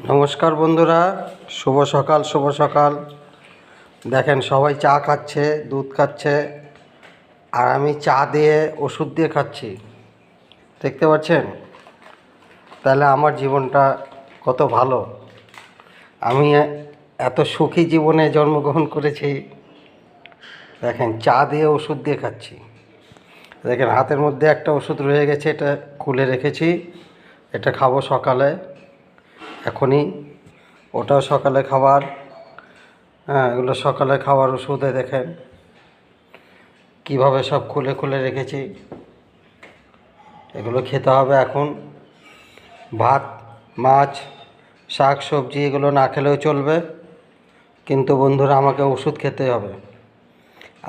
নমস্কার বন্ধুরা, শুভ সকাল। দেখেন সবাই চা খাচ্ছে, দুধ খাচ্ছে, আর আমি চা দিয়ে ওষুধ দিয়ে খাচ্ছি। দেখতে পাচ্ছেন? তাহলে আমার জীবনটা কত ভালো। আমি এত সুখী জীবনে জন্মগ্রহণ করেছি। দেখেন চা দিয়ে ওষুধ দিয়ে খাচ্ছি। দেখেন হাতের মধ্যে একটা ওষুধ রয়ে গেছে, এটা খুলে রেখেছি। এটা খাবো সকালে, এখনই। ওটাও সকালে খাবার। হ্যাঁ, এগুলো সকালে খাবার ওষুধে। দেখেন কিভাবে সব খুলে খুলে রেখেছি। এগুলো খেতে হবে এখন। ভাত, মাছ, শাক সবজি এগুলো না খেলেও চলবে, কিন্তু বন্ধুরা আমাকে ওষুধ খেতে হবে।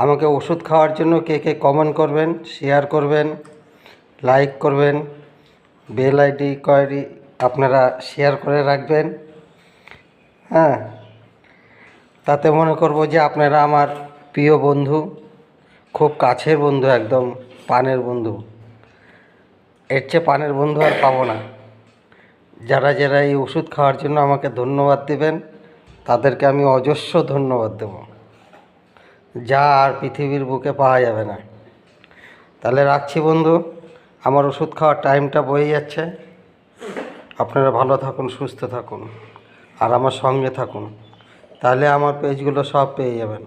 আমাকে ওষুধ খাওয়ার জন্য কে কে কমেন্ট করবেন, শেয়ার করবেন, লাইক করবেন, বেল আইডি কয়েডি আপনারা শেয়ার করে রাখবেন। হ্যাঁ, তাতে মনে করব যে আপনারা আমার প্রিয় বন্ধু, খুব কাছের বন্ধু, একদম প্রাণের বন্ধু। এর চেয়ে প্রাণের বন্ধু আর পাবো না। যারা যারা এই ওষুধ খাওয়ার জন্য আমাকে ধন্যবাদ দেবেন, তাদেরকে আমি অজস্র ধন্যবাদ দেব, যা আর পৃথিবীর বুকে পাওয়া যাবে না। তাহলে রাখছি বন্ধু, আমার ওষুধ খাওয়ার টাইমটা বয়ে যাচ্ছে। আপনারা ভালো থাকুন, সুস্থ থাকুন, আর আমার সঙ্গে থাকুন। তাহলে আমার পেজগুলো সব পেয়ে যাবেন।